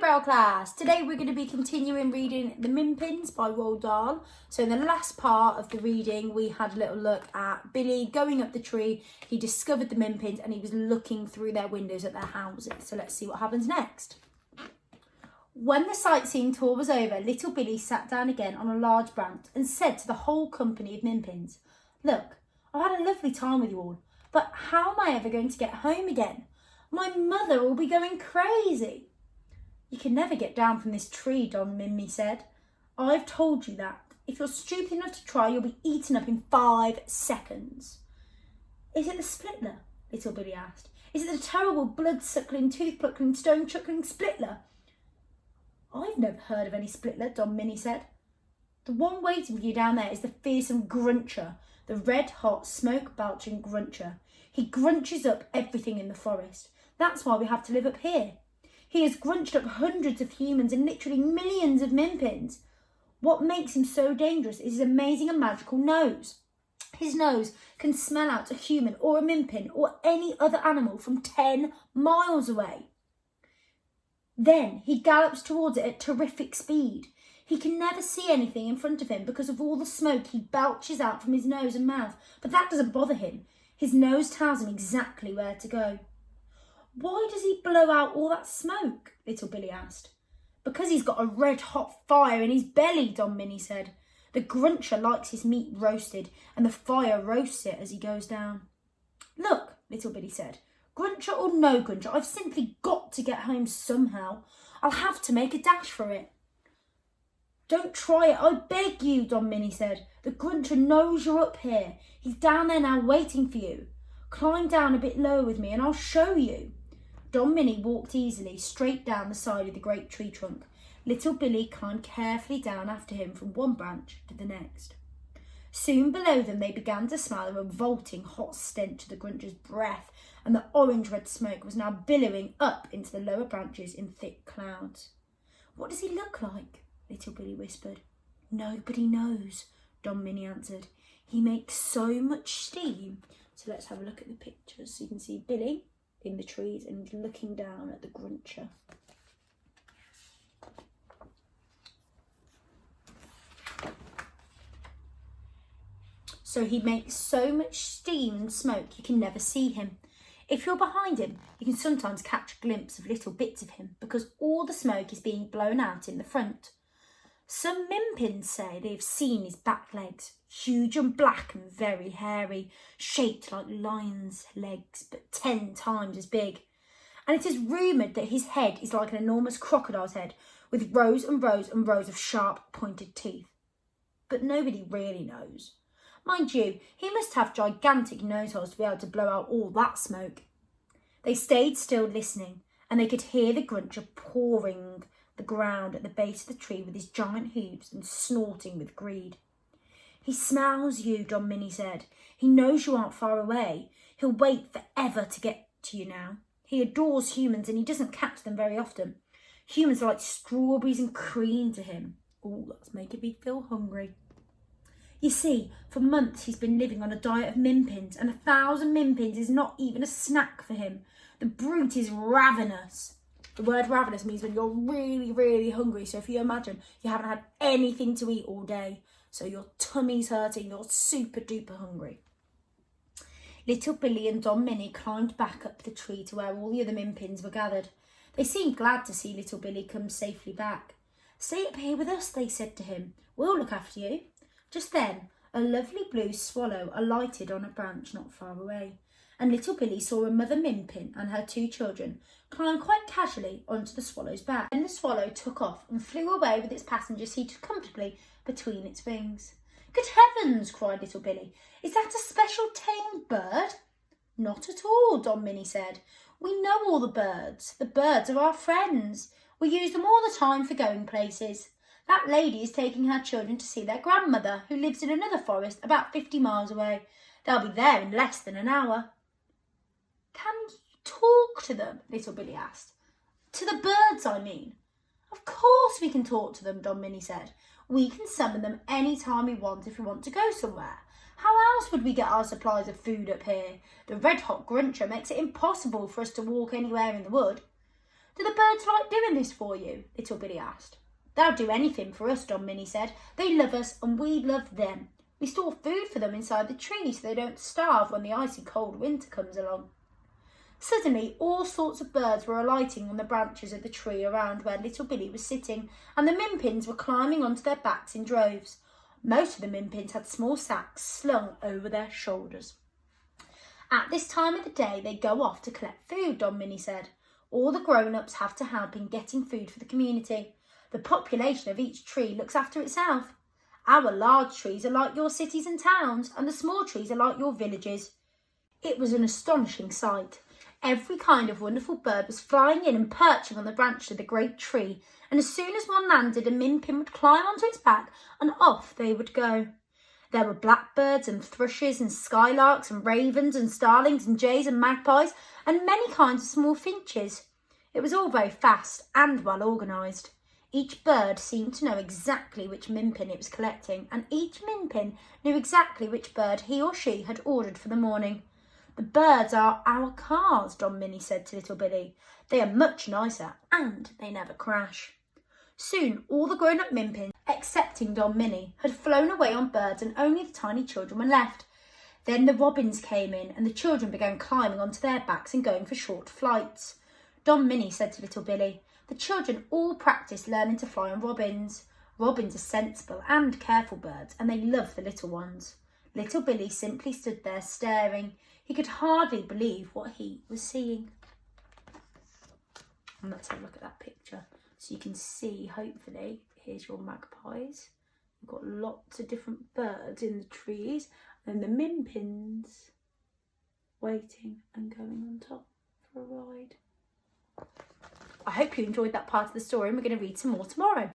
Braille class. Today we're going to be continuing reading The Minpins by Roald Dahl. So in the last part of the reading we had a little look at Billy going up the tree. He discovered the Minpins and he was looking through their windows at their houses. So let's see what happens next. When the sightseeing tour was over, little Billy sat down again on a large branch and said to the whole company of Minpins, "Look, I've had a lovely time with you all, but how am I ever going to get home again? My mother will be going crazy." "You can never get down from this tree," Don Mimmy said. "I've told you that. If you're stupid enough to try, you'll be eaten up in 5 seconds. "Is it the Splittler?" little Billy asked. "Is it the terrible blood-suckling, tooth-plucking, stone-chuckling Splittler?" "I've never heard of any Splittler," Don Minnie said. "The one waiting for you down there is the fearsome Gruncher, the red-hot, smoke-belching Gruncher. He grunches up everything in the forest. That's why we have to live up here. He has grunched up hundreds of humans and literally millions of Minpins. What makes him so dangerous is his amazing and magical nose. His nose can smell out a human or a Minpin or any other animal from 10 miles away. Then he gallops towards it at terrific speed. He can never see anything in front of him because of all the smoke he belches out from his nose and mouth, but that doesn't bother him. His nose tells him exactly where to go." "Why does he blow out all that smoke?" little Billy asked. "Because he's got a red-hot fire in his belly," Don Minnie said. "The Gruncher likes his meat roasted, and the fire roasts it as he goes down." "Look," little Billy said, "Gruncher or no Gruncher, I've simply got to get home somehow. I'll have to make a dash for it." "Don't try it, I beg you," Don Minnie said. "The Gruncher knows you're up here. He's down there now waiting for you. Climb down a bit lower with me and I'll show you." Don Minnie walked easily straight down the side of the great tree trunk. Little Billy climbed carefully down after him from one branch to the next. Soon below them they began to smell a revolting hot stench of the Gruncher's breath, and the orange-red smoke was now billowing up into the lower branches in thick clouds. "What does he look like?" little Billy whispered. "Nobody knows," Don Minnie answered. "He makes so much steam." So let's have a look at the pictures. So you can see Billy in the trees and he's looking down at the Gruncher. So he makes so much steam and smoke you can never see him. If you're behind him, you can sometimes catch a glimpse of little bits of him because all the smoke is being blown out in the front. Some Minpins say they've seen his back legs, huge and black and very hairy, shaped like lions' legs, but 10 times as big. And it is rumoured that his head is like an enormous crocodile's head, with rows and rows and rows of sharp, pointed teeth. But nobody really knows. Mind you, he must have gigantic nose holes to be able to blow out all that smoke. They stayed still listening, and they could hear the Gruncher pawing the ground at the base of the tree with his giant hooves and snorting with greed. "He smells you," Don Minnie said. "He knows you aren't far away. He'll wait forever to get to you now. He adores humans and he doesn't catch them very often. Humans are like strawberries and cream to him." "Oh, that's making me feel hungry." "You see, for months he's been living on a diet of Minpins, and 1,000 Minpins is not even a snack for him. The brute is ravenous." The word ravenous means when you're really, really hungry. So if you imagine you haven't had anything to eat all day, so your tummy's hurting, you're super duper hungry. Little Billy and Don Minnie climbed back up the tree to where all the other Minpins were gathered. They seemed glad to see little Billy come safely back. "Stay up here with us," they said to him. "We'll look after you." Just then, a lovely blue swallow alighted on a branch not far away, and little Billy saw a mother Minpin and her 2 children climb quite casually onto the swallow's back. Then the swallow took off and flew away with its passenger seated comfortably between its wings. "Good heavens!" cried little Billy. "Is that a special tame bird?" "Not at all," Don Minnie said. "We know all the birds. The birds are our friends. We use them all the time for going places. That lady is taking her children to see their grandmother, who lives in another forest about 50 miles away. They'll be there in less than an hour." "Can you talk to them?" little Billy asked. "To the birds, I mean." "Of course we can talk to them," Don Minnie said. "We can summon them any time we want if we want to go somewhere. How else would we get our supplies of food up here? The red-hot Gruncher makes it impossible for us to walk anywhere in the wood." Do the birds like doing this for you? Little Billy asked. They'll do anything for us, Don Minnie said. They love us and we love them. We store food for them inside the tree so they don't starve when the icy cold winter comes along. Suddenly, all sorts of birds were alighting on the branches of the tree around where Little Billy was sitting, and the Minpins were climbing onto their backs in droves. Most of the Minpins had small sacks slung over their shoulders. At this time of the day, they go off to collect food, Don Minnie said. All the grown-ups have to help in getting food for the community. The population of each tree looks after itself. Our large trees are like your cities and towns, and the small trees are like your villages. It was an astonishing sight. Every kind of wonderful bird was flying in and perching on the branch of the great tree, and as soon as one landed, a Minpin would climb onto its back, and off they would go. There were blackbirds and thrushes and skylarks and ravens and starlings and jays and magpies and many kinds of small finches. It was all very fast and well organised. Each bird seemed to know exactly which Minpin it was collecting, and each Minpin knew exactly which bird he or she had ordered for the morning. The birds are our cars, Don Minnie said to Little Billy. They are much nicer and they never crash. Soon all the grown-up Minpins, excepting Don Minnie, had flown away on birds and only the tiny children were left. Then the robins came in and the children began climbing onto their backs and going for short flights. Don Minnie said to Little Billy, the children all practiced learning to fly on robins. Robins are sensible and careful birds and they love the little ones. Little Billy simply stood there staring. He could hardly believe what he was seeing. And let's have a look at that picture. So you can see, hopefully, here's your magpies. You've got lots of different birds in the trees. And the Minpins waiting and going on top for a ride. I hope you enjoyed that part of the story and we're going to read some more tomorrow.